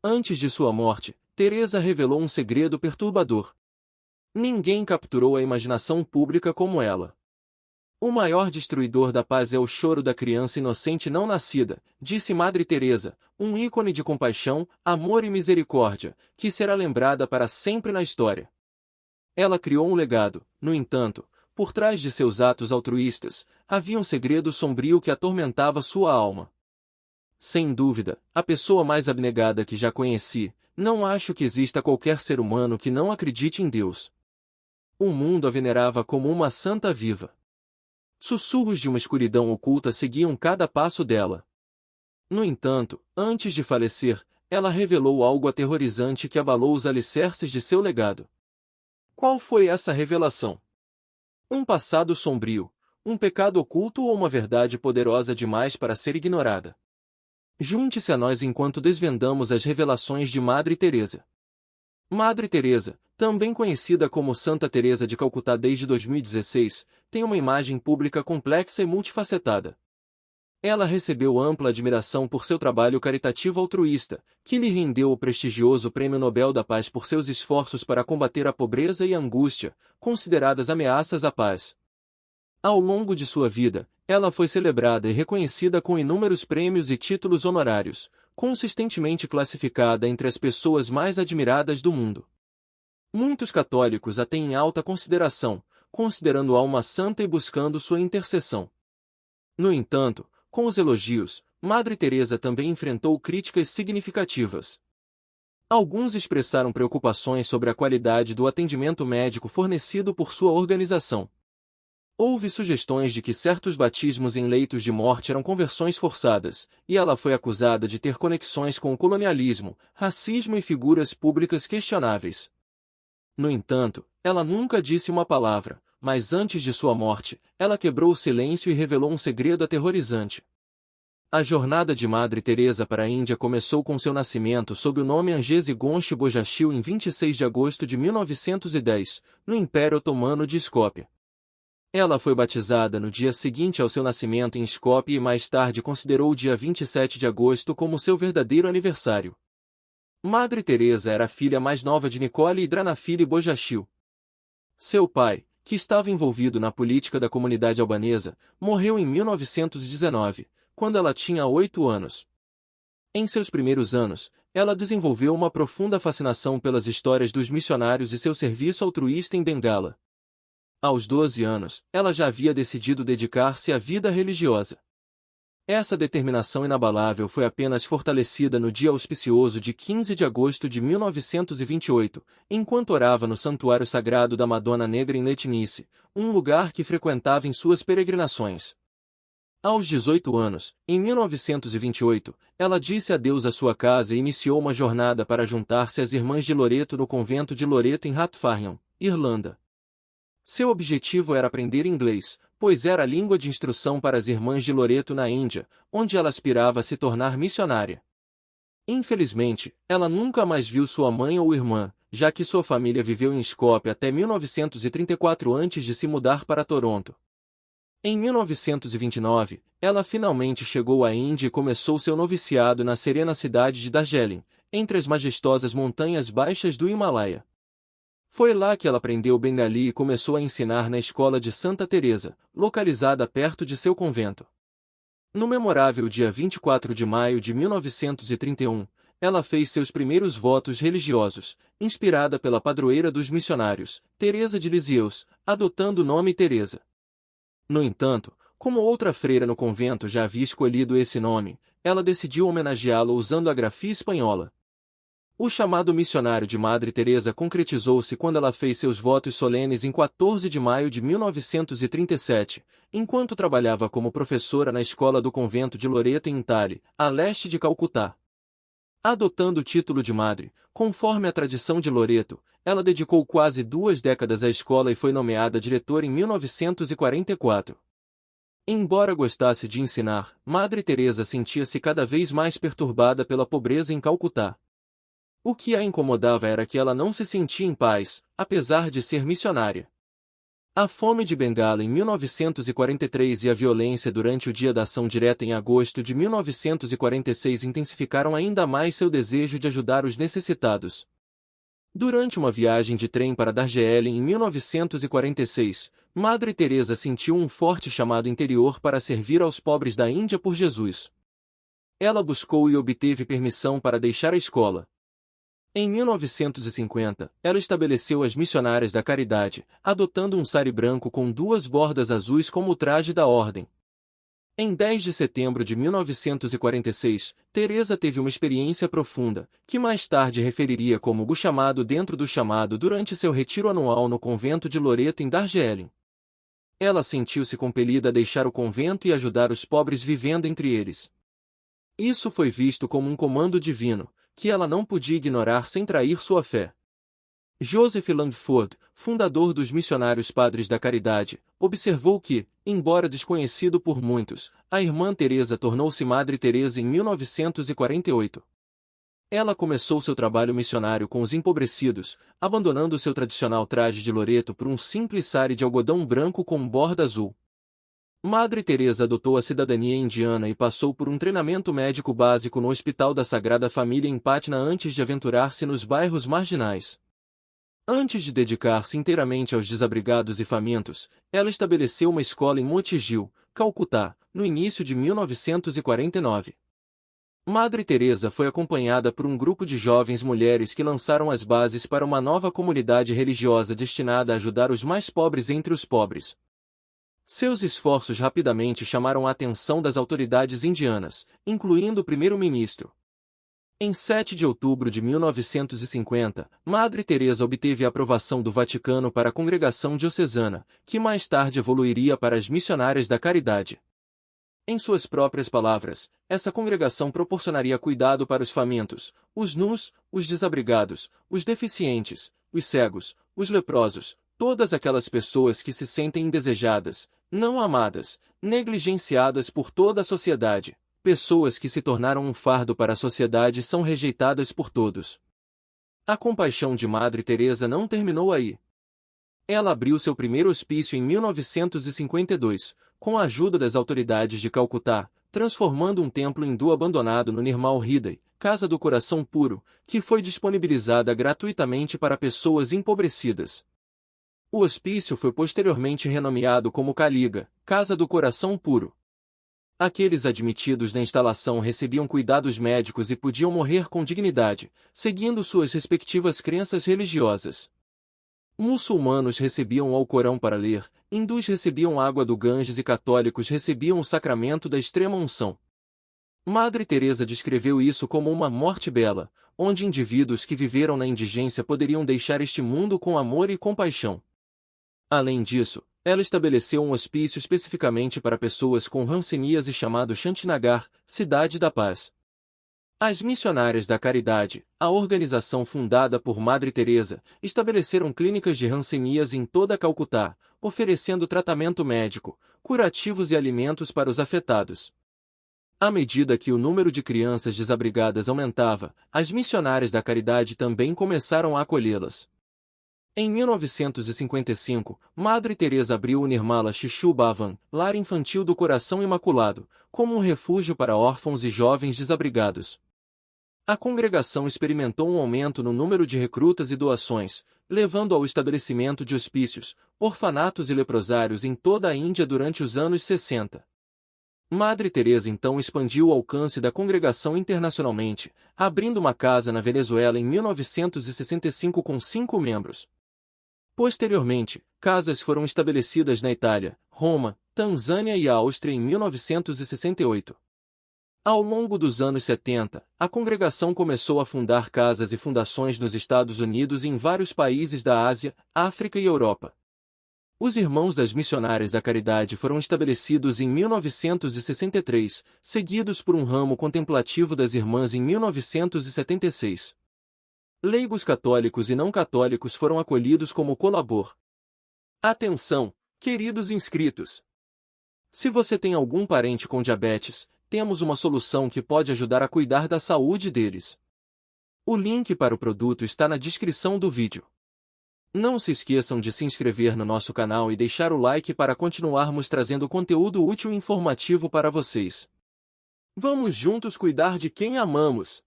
Antes de sua morte, Teresa revelou um segredo perturbador. Ninguém capturou a imaginação pública como ela. O maior destruidor da paz é o choro da criança inocente não nascida, disse Madre Teresa, um ícone de compaixão, amor e misericórdia, que será lembrada para sempre na história. Ela criou um legado, no entanto, por trás de seus atos altruístas, havia um segredo sombrio que atormentava sua alma. Sem dúvida, a pessoa mais abnegada que já conheci, não acho que exista qualquer ser humano que não acredite em Deus. O mundo a venerava como uma santa viva. Sussurros de uma escuridão oculta seguiam cada passo dela. No entanto, antes de falecer, ela revelou algo aterrorizante que abalou os alicerces de seu legado. Qual foi essa revelação? Um passado sombrio, um pecado oculto ou uma verdade poderosa demais para ser ignorada? Junte-se a nós enquanto desvendamos as revelações de Madre Teresa. Madre Teresa, também conhecida como Santa Teresa de Calcutá desde 2016, tem uma imagem pública complexa e multifacetada. Ela recebeu ampla admiração por seu trabalho caritativo altruísta, que lhe rendeu o prestigioso Prêmio Nobel da Paz por seus esforços para combater a pobreza e a angústia, consideradas ameaças à paz. Ao longo de sua vida, ela foi celebrada e reconhecida com inúmeros prêmios e títulos honorários, consistentemente classificada entre as pessoas mais admiradas do mundo. Muitos católicos a têm em alta consideração, considerando-a uma santa e buscando sua intercessão. No entanto, com os elogios, Madre Teresa também enfrentou críticas significativas. Alguns expressaram preocupações sobre a qualidade do atendimento médico fornecido por sua organização. Houve sugestões de que certos batismos em leitos de morte eram conversões forçadas, e ela foi acusada de ter conexões com o colonialismo, racismo e figuras públicas questionáveis. No entanto, ela nunca disse uma palavra, mas antes de sua morte, ela quebrou o silêncio e revelou um segredo aterrorizante. A jornada de Madre Teresa para a Índia começou com seu nascimento sob o nome Angesi Gonchi Bojashil em 26 de agosto de 1910, no Império Otomano de Skopje. Ela foi batizada no dia seguinte ao seu nascimento em Skopje e mais tarde considerou o dia 27 de agosto como seu verdadeiro aniversário. Madre Teresa era a filha mais nova de Nicole e Dranafili Bojashil. Seu pai, que estava envolvido na política da comunidade albanesa, morreu em 1919, quando ela tinha 8 anos. Em seus primeiros anos, ela desenvolveu uma profunda fascinação pelas histórias dos missionários e seu serviço altruísta em Bengala. Aos 12 anos, ela já havia decidido dedicar-se à vida religiosa. Essa determinação inabalável foi apenas fortalecida no dia auspicioso de 15 de agosto de 1928, enquanto orava no Santuário Sagrado da Madonna Negra em Letnice, um lugar que frequentava em suas peregrinações. Aos 18 anos, em 1928, ela disse adeus à sua casa e iniciou uma jornada para juntar-se às Irmãs de Loreto no convento de Loreto em Rathfarnham, Irlanda. Seu objetivo era aprender inglês, pois era a língua de instrução para as Irmãs de Loreto na Índia, onde ela aspirava a se tornar missionária. Infelizmente, ela nunca mais viu sua mãe ou irmã, já que sua família viveu em Skopje até 1934 antes de se mudar para Toronto. Em 1929, ela finalmente chegou à Índia e começou seu noviciado na serena cidade de Darjeeling, entre as majestosas montanhas baixas do Himalaia. Foi lá que ela aprendeu bengali e começou a ensinar na escola de Santa Teresa, localizada perto de seu convento. No memorável dia 24 de maio de 1931, ela fez seus primeiros votos religiosos, inspirada pela padroeira dos missionários, Teresa de Lisieux, adotando o nome Teresa. No entanto, como outra freira no convento já havia escolhido esse nome, ela decidiu homenageá-lo usando a grafia espanhola. O chamado missionário de Madre Teresa concretizou-se quando ela fez seus votos solenes em 14 de maio de 1937, enquanto trabalhava como professora na escola do convento de Loreto em Intale, a leste de Calcutá. Adotando o título de madre, conforme a tradição de Loreto, ela dedicou quase 2 décadas à escola e foi nomeada diretora em 1944. Embora gostasse de ensinar, Madre Teresa sentia-se cada vez mais perturbada pela pobreza em Calcutá. O que a incomodava era que ela não se sentia em paz, apesar de ser missionária. A fome de Bengala em 1943 e a violência durante o Dia da Ação Direta em agosto de 1946 intensificaram ainda mais seu desejo de ajudar os necessitados. Durante uma viagem de trem para Darjeeling em 1946, Madre Teresa sentiu um forte chamado interior para servir aos pobres da Índia por Jesus. Ela buscou e obteve permissão para deixar a escola. Em 1950, ela estabeleceu as Missionárias da Caridade, adotando um sari branco com 2 bordas azuis como o traje da ordem. Em 10 de setembro de 1946, Teresa teve uma experiência profunda, que mais tarde referiria como o chamado dentro do chamado durante seu retiro anual no convento de Loreto em Darjeeling. Ela sentiu-se compelida a deixar o convento e ajudar os pobres vivendo entre eles. Isso foi visto como um comando divino, que ela não podia ignorar sem trair sua fé. Joseph Langford, fundador dos Missionários Padres da Caridade, observou que, embora desconhecido por muitos, a irmã Teresa tornou-se Madre Teresa em 1948. Ela começou seu trabalho missionário com os empobrecidos, abandonando seu tradicional traje de loreto por um simples sari de algodão branco com borda azul. Madre Teresa adotou a cidadania indiana e passou por um treinamento médico básico no Hospital da Sagrada Família em Patna antes de aventurar-se nos bairros marginais. Antes de dedicar-se inteiramente aos desabrigados e famintos, ela estabeleceu uma escola em Motigil, Calcutá, no início de 1949. Madre Teresa foi acompanhada por um grupo de jovens mulheres que lançaram as bases para uma nova comunidade religiosa destinada a ajudar os mais pobres entre os pobres. Seus esforços rapidamente chamaram a atenção das autoridades indianas, incluindo o primeiro-ministro. Em 7 de outubro de 1950, Madre Teresa obteve a aprovação do Vaticano para a Congregação Diocesana, que mais tarde evoluiria para as Missionárias da Caridade. Em suas próprias palavras, essa congregação proporcionaria cuidado para os famintos, os nus, os desabrigados, os deficientes, os cegos, os leprosos, todas aquelas pessoas que se sentem indesejadas, não amadas, negligenciadas por toda a sociedade, pessoas que se tornaram um fardo para a sociedade e são rejeitadas por todos. A compaixão de Madre Teresa não terminou aí. Ela abriu seu primeiro hospício em 1952, com a ajuda das autoridades de Calcutá, transformando um templo hindu abandonado no Nirmal Hriday, Casa do Coração Puro, que foi disponibilizada gratuitamente para pessoas empobrecidas. O hospício foi posteriormente renomeado como Kaliga, Casa do Coração Puro. Aqueles admitidos na instalação recebiam cuidados médicos e podiam morrer com dignidade, seguindo suas respectivas crenças religiosas. Muçulmanos recebiam o Alcorão para ler, hindus recebiam água do Ganges e católicos recebiam o sacramento da extrema-unção. Madre Teresa descreveu isso como uma morte bela, onde indivíduos que viveram na indigência poderiam deixar este mundo com amor e compaixão. Além disso, ela estabeleceu um hospício especificamente para pessoas com hanseníase chamado Shantinagar, Cidade da Paz. As Missionárias da Caridade, a organização fundada por Madre Teresa, estabeleceram clínicas de hanseníase em toda Calcutá, oferecendo tratamento médico, curativos e alimentos para os afetados. À medida que o número de crianças desabrigadas aumentava, as Missionárias da Caridade também começaram a acolhê-las. Em 1955, Madre Teresa abriu o Nirmala Shishu Bhavan, Lar Infantil do Coração Imaculado, como um refúgio para órfãos e jovens desabrigados. A congregação experimentou um aumento no número de recrutas e doações, levando ao estabelecimento de hospícios, orfanatos e leprosários em toda a Índia durante os anos 60. Madre Teresa então expandiu o alcance da congregação internacionalmente, abrindo uma casa na Venezuela em 1965 com 5 membros. Posteriormente, casas foram estabelecidas na Itália, Roma, Tanzânia e Áustria em 1968. Ao longo dos anos 70, a congregação começou a fundar casas e fundações nos Estados Unidos e em vários países da Ásia, África e Europa. Os Irmãos das Missionárias da Caridade foram estabelecidos em 1963, seguidos por um ramo contemplativo das Irmãs em 1976. Leigos católicos e não católicos foram acolhidos como colabor. Atenção, queridos inscritos! Se você tem algum parente com diabetes, temos uma solução que pode ajudar a cuidar da saúde deles. O link para o produto está na descrição do vídeo. Não se esqueçam de se inscrever no nosso canal e deixar o like para continuarmos trazendo conteúdo útil e informativo para vocês. Vamos juntos cuidar de quem amamos.